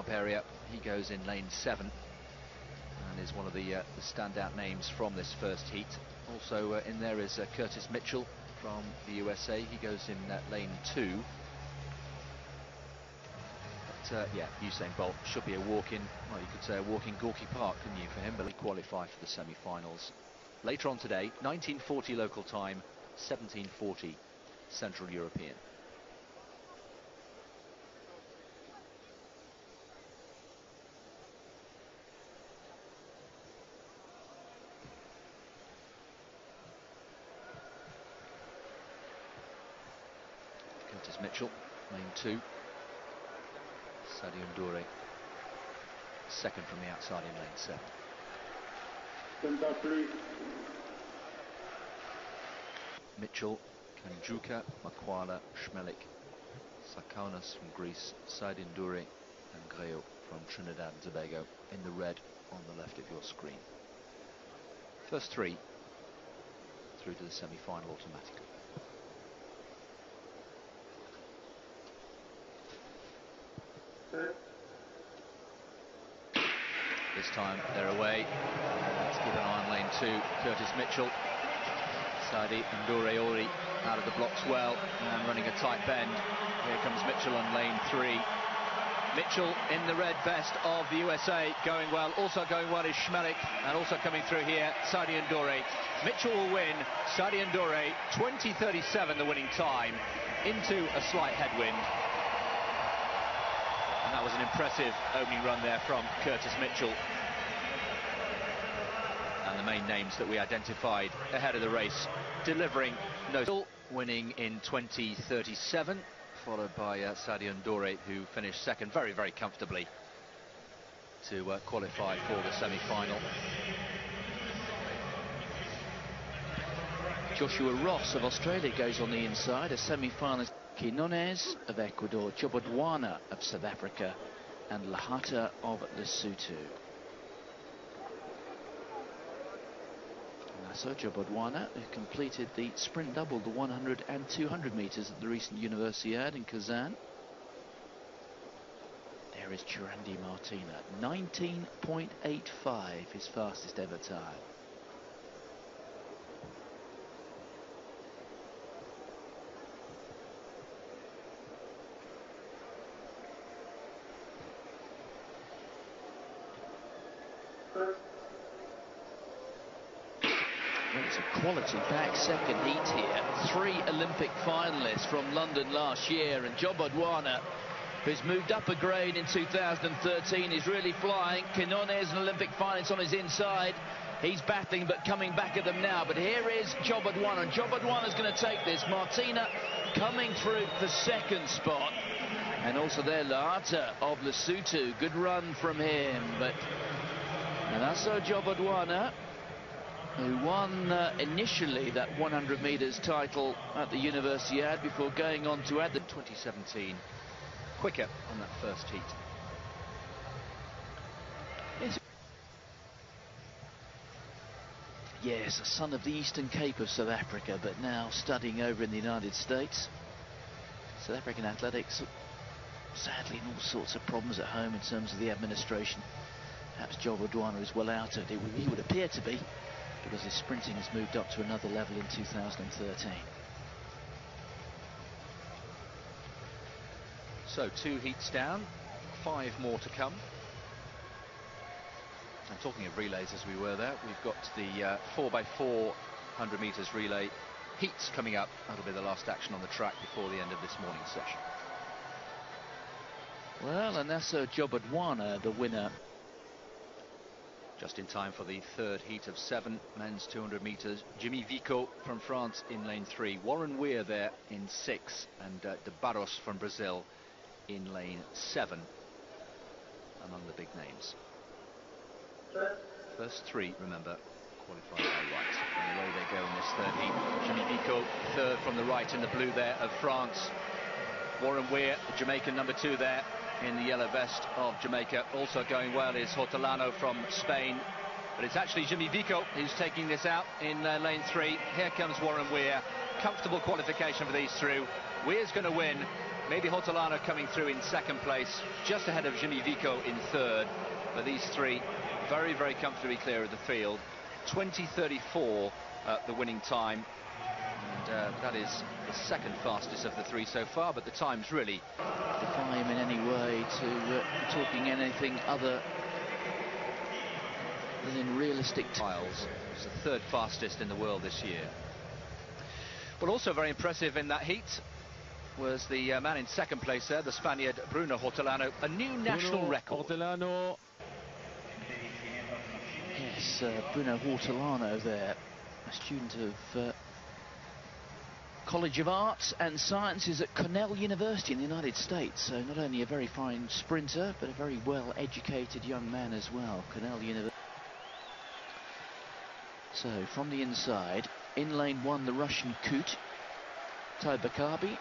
area. He goes in lane 7 and is one of the standout names from this first heat. Also in there is Curtis Mitchell from the USA. He goes in lane 2. But yeah, Usain Bolt should be a walk-in, well, you could say a walk-in Gorky Park, couldn't you, for him? But he qualified for the semi-finals later on today, 1940 local time, 1740 Central European. Curtis Mitchell, lane 2. Serhiy NDURE, second from the outside in lane 7. Mitchell, KAANJUKA, MAKWALA, SMELYK, TSAKONAS from Greece, SAIDY NDURE and GREAUX from Trinidad and Tobago in the red on the left of your screen. First 3 through to the semi-final automatically. This time they're away. Let's keep an eye on lane 2. Curtis Mitchell. Serhiy NDURE already out of the blocks well and running a tight bend. Here comes Mitchell on lane 3. Mitchell in the red vest of the USA going well. Also going well is SMELYK, and also coming through here Serhiy NDURE. Mitchell will win. Serhiy NDURE 20:37 the winning time into a slight headwind. And that was an impressive opening run there from Curtis Mitchell. And the main names that we identified ahead of the race delivering no. Winning in 20:37, followed by Serhiy NDURE, who finished second very, very comfortably to qualify for the semi-final. Joshua Ross of Australia goes on the inside, a semi-finalist. QUIÑÓNEZ of Ecuador, JOBODWANA of South Africa, and LEHATA of Lesotho. Anaso JOBODWANA, who completed the sprint double, the 100 and 200 meters at the recent Universiade in Kazan. There is Churandy MARTINA, 19.85, his fastest ever time. It's a quality back second heat here. 3 Olympic finalists from London last year, and JOBODWANA, who's moved up a grade in 2013, is really flying. QUIÑÓNEZ, an Olympic finalist on his inside. He's battling but coming back at them now. But here is JOBODWANA, and JOBODWANA's going to take this. MARTINA coming through for second spot. And also there, LEHATA of Lesotho. Good run from him, but Anaso JOBODWANA, who won initially that 100 meters title at the Universiade before going on to add the 2017, quicker on that first heat. Yes, a son of the Eastern Cape of South Africa, but now studying over in the United States. South African athletics, sadly, in all sorts of problems at home in terms of the administration. Perhaps JOBODWANA is well out of it. He would appear to be, because his sprinting has moved up to another level in 2013. So 2 heats down, 5 more to come. And talking of relays as we were there, we've got the 4x4 100 meters relay heats coming up. That'll be the last action on the track before the end of this morning's session. Well, Anaso JOBODWANA, the winner. Just in time for the third heat of 7, men's 200 meters. Jimmy Vico from France in lane 3. Warren Weir there in 6. And De Barros from Brazil in lane 7. Among the big names. First 3, remember, qualified by right. And away they go in this third heat. Jimmy Vico, third from the right in the blue there of France. Warren Weir, the Jamaican number 2 there in the yellow vest of Jamaica. Also going well is Hortelano from Spain. But it's actually Jimmy Vico who's taking this out in lane 3. Here comes Warren Weir. Comfortable qualification for these through. Weir's going to win. Maybe Hortelano coming through in second place, just ahead of Hitjivirue in third. But these three very, very comfortably clear of the field. 20:34 the winning time. And that is the second fastest of the three so far, but the time's really defy him in any way to talking anything other than in realistic miles. It's the third fastest in the world this year. But also very impressive in that heat was the man in second place there, the Spaniard Bruno Hortelano, a new national record. Hortelano. Yes, Bruno Hortelano there, a student of College of Arts and Sciences at Cornell University in the United States. So not only a very fine sprinter, but a very well-educated young man as well. Cornell University. So from the inside, in lane one, the Russian Kei Takase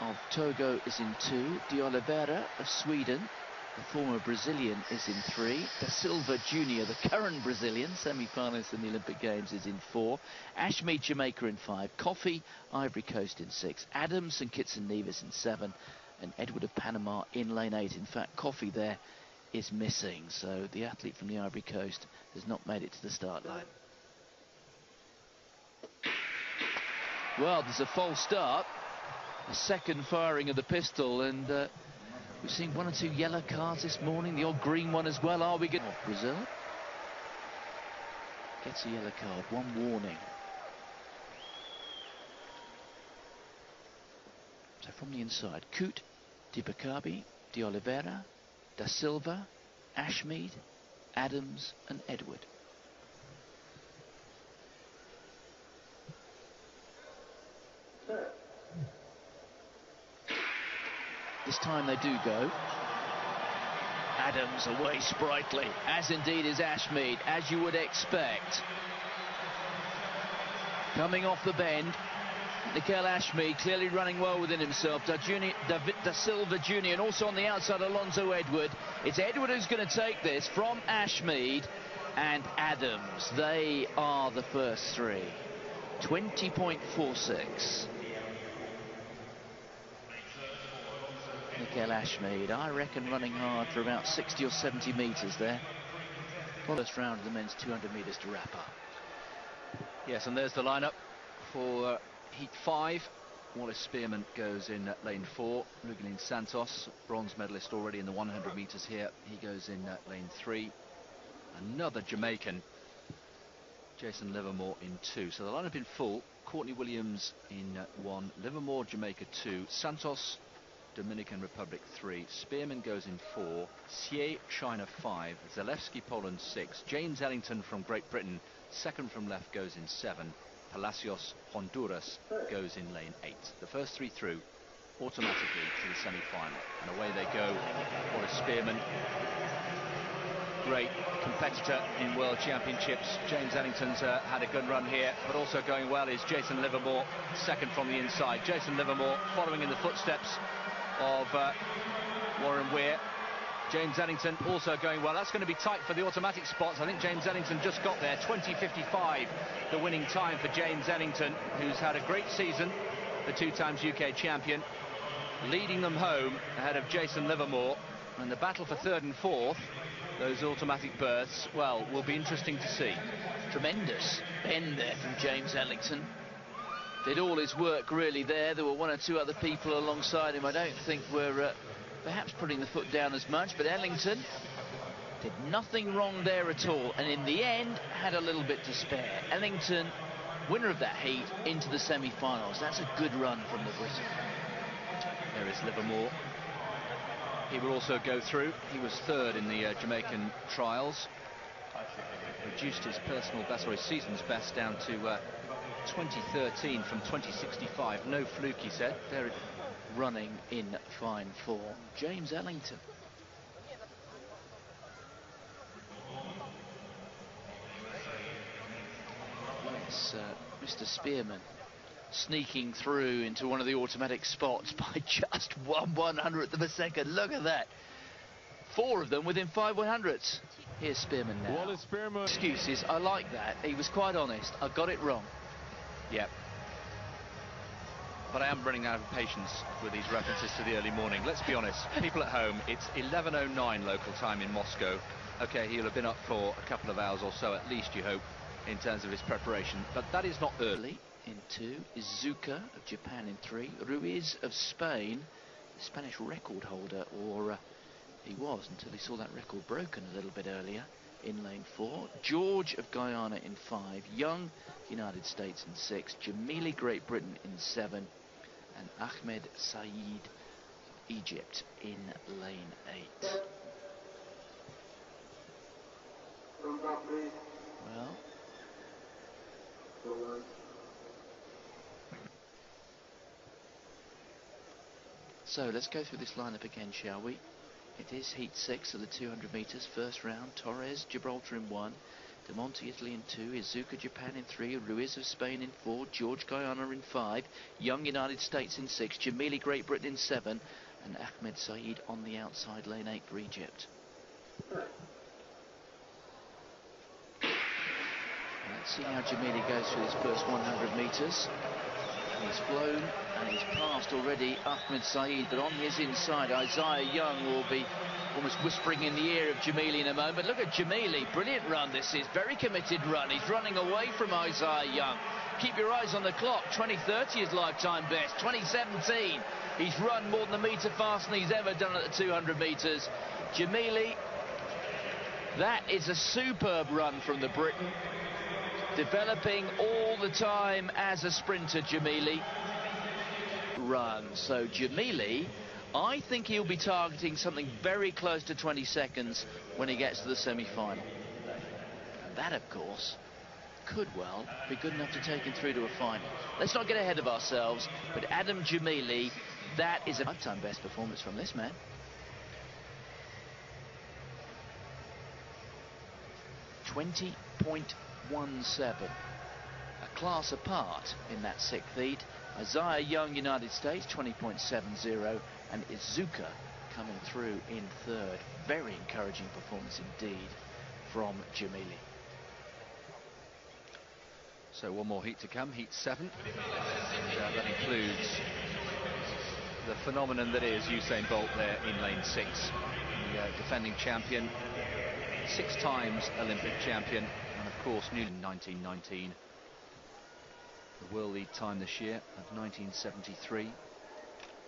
of Togo is in 2. De Oliveira of Sweden, the former Brazilian, is in 3. Da Silva Jr., the current Brazilian, semi-finalist in the Olympic Games, is in 4. Ashmead, Jamaica, in 5. Koffi, Ivory Coast, in 6. Adams and Kitson-Nevis in 7. And Edward of Panama in lane 8. In fact, Koffi there is missing, so the athlete from the Ivory Coast has not made it to the start line. Well, there's a false start. A second firing of the pistol, and we've seen 1 or 2 yellow cards this morning, the odd green one as well. Are we going? Brazil gets a yellow card, 1 warning. So from the inside, Kei Takase, De Oliveira, Da Silva, Ashmead, Adams and Edward. This time they do go. Adams away sprightly, as indeed is Ashmead, as you would expect. Coming off the bend, Mikael Ashmead clearly running well within himself. Da Silva Jr. and also on the outside Alonso Edward. It's Edward who's going to take this from Ashmead and Adams. They are the first 3. 20.46. Mikael Ashmead, I reckon, running hard for about 60 or 70 metres there. First round of the men's 200 metres to wrap up. Yes, and there's the lineup for Heat 5. Wallace Spearmon goes in lane 4. Lugalin Santos, bronze medalist already in the 100 metres here. He goes in lane 3. Another Jamaican, Jason Livermore, in 2. So the lineup in full. Courtney Williams in 1. Livermore, Jamaica, 2. Santos, Dominican Republic, 3. Spearmon goes in 4. Xie, China, 5. Zalewski, Poland, 6. James Ellington from Great Britain, second from left, goes in 7. Palacios, Honduras, goes in lane 8. The first 3 through automatically to the semi-final. And away they go. Wallace Spearmon, great competitor in World Championships. James Ellington's had a good run here, but also going well is Jason Livermore, second from the inside. Jason Livermore following in the footsteps of Warren Weir. James Ellington also going well. That's going to be tight for the automatic spots. I think James Ellington just got there. 20:55 the winning time for James Ellington, who's had a great season, the 2-times UK champion, leading them home ahead of Jason Livermore. And the battle for 3rd and 4th, those automatic berths, well, will be interesting to see. Tremendous bend there from James Ellington. Did all his work really there. There were 1 or 2 other people alongside him I don't think were perhaps putting the foot down as much, but Ellington did nothing wrong there at all, and in the end had a little bit to spare. Ellington, winner of that heat, into the semi-finals. That's a good run from the Briton. There is Livermore. He will also go through. He was 3rd in the Jamaican trials. Reduced his personal best, or his season's best, down to 2013 from 2065. No fluke, he said. They're running in fine form. James Ellington. Yes, Mr. Spearmon sneaking through into one of the automatic spots by just 1/100th of a second. Look at that. 4 of them within 5/100ths. Here's Spearmon now. Wallace Spearmon. Excuses, I like that. He was quite honest. I got it wrong. Yep. but I am running out of patience with these references to the early morning. Let's be honest, people at home, it's 11:09 local time in Moscow. Okay, he'll have been up for a couple of hours or so, at least you hope, in terms of his preparation, but that is not early. In 2, Izuka of Japan in 3, Ruiz of Spain, the Spanish record holder, or he was until he saw that record broken a little bit earlier, in lane 4, George of Guyana in 5, Young, United States in 6, Jamili, Great Britain in 7, and Ahmed Saeed, Egypt, in lane 8. Well, so let's go through this lineup again, shall we? It is heat 6 of the 200 metres, first round. Torres, Gibraltar in 1, De Monte, Italy in 2, Izuka, Japan in 3, Ruiz of Spain in 4, George, Guyana in 5, Young, United States in 6, Jamili, Great Britain in 7, and Ahmed Saeed on the outside, lane 8 for Egypt. Let's see how Jamili goes through this first 100 metres. He's flown and he's passed already Ahmed Saeed, but on his inside, Isaiah Young will be almost whispering in the ear of Jamili in a moment. Look at Jamili, brilliant run this is, very committed run. He's running away from Isaiah Young. Keep your eyes on the clock, 2030 is lifetime best, 2017. He's run more than a metre faster than he's ever done at the 200 metres. Jamili, that is a superb run from the Briton. Developing all the time as a sprinter, Jamili. Run. So Jamili, I think he'll be targeting something very close to 20 seconds when he gets to the semi-final. And that, of course, could well be good enough to take him through to a final. Let's not get ahead of ourselves, but Adam Jamili, that is a lifetime best performance from this man. 20.17, a class apart in that 6th heat. Isaiah Young, United States, 20.70, and Izuka coming through in 3rd. Very encouraging performance indeed from Jamili. So one more heat to come, heat 7. And, that includes the phenomenon that is Usain Bolt there in lane 6, the defending champion, 6 times Olympic champion, and of course new in 1919. The world lead time this year of 1973,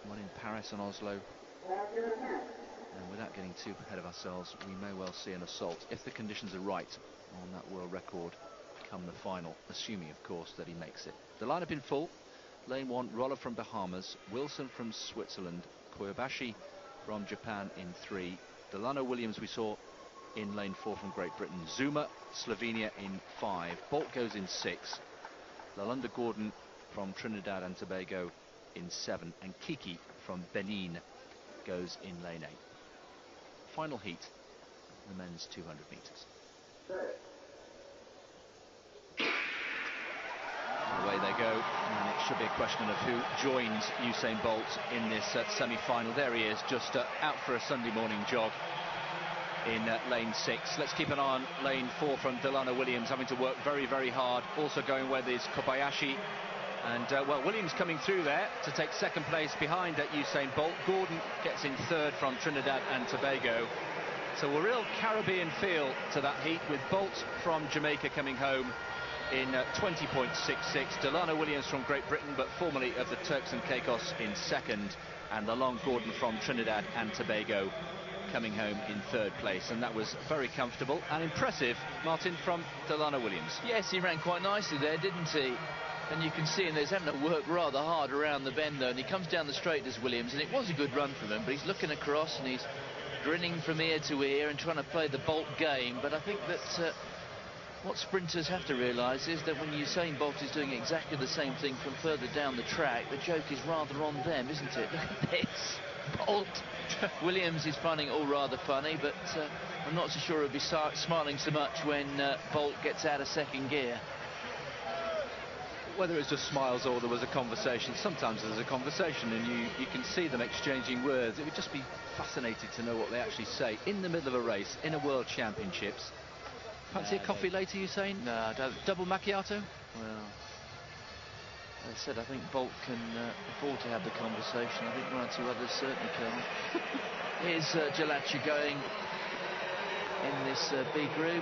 one in Paris and Oslo. And without getting too ahead of ourselves, we may well see an assault, if the conditions are right, on that world record come the final, assuming of course that he makes it. The lineup in full: lane 1, Roller from Bahamas, Wilson from Switzerland, Koyabashi from Japan in 3, Delano Williams we saw in lane 4 from Great Britain, Zuma, Slovenia in 5, Bolt goes in 6, Lalonda Gordon from Trinidad and Tobago in 7, and Kiki from Benin goes in lane 8. Final heat, the men's 200 metres. Away they go, and it should be a question of who joins Usain Bolt in this semi-final. There he is, just out for a Sunday morning jog in lane 6. Let's keep an eye on lane 4 from Delano Williams, having to work very, very hard. Also going with is Kobayashi. And, well, Williams coming through there to take 2nd place behind Usain Bolt. Gordon gets in 3rd from Trinidad and Tobago. So a real Caribbean feel to that heat, with Bolt from Jamaica coming home in 20.66. Delano Williams from Great Britain, but formerly of the Turks and Caicos, in 2nd. And Lalonde Gordon from Trinidad and Tobago coming home in 3rd place, and that was very comfortable and impressive, Martin, from Delano Williams. Yes, he ran quite nicely there, didn't he? And you can see him, there's having to work rather hard around the bend though, and he comes down the straight as Williams, and it was a good run from him, but he's looking across and he's grinning from ear to ear and trying to play the Bolt game. But I think that what sprinters have to realise is that when Usain Bolt is doing exactly the same thing from further down the track, the joke is rather on them, isn't it? Look at this, Bolt. Williams is finding it all rather funny, but I'm not so sure he'll be smiling so much when Bolt gets out of 2nd gear. Whether it's just smiles or there was a conversation, sometimes there's a conversation and you can see them exchanging words. It would just be fascinating to know what they actually say in the middle of a race in a World Championships. Fancy a coffee later, Usain? No, I don't. Double macchiato? Well, As I said, I think Bolt can afford to have the conversation. I think one or two others certainly can't. Here's Jalaccia going in this B group.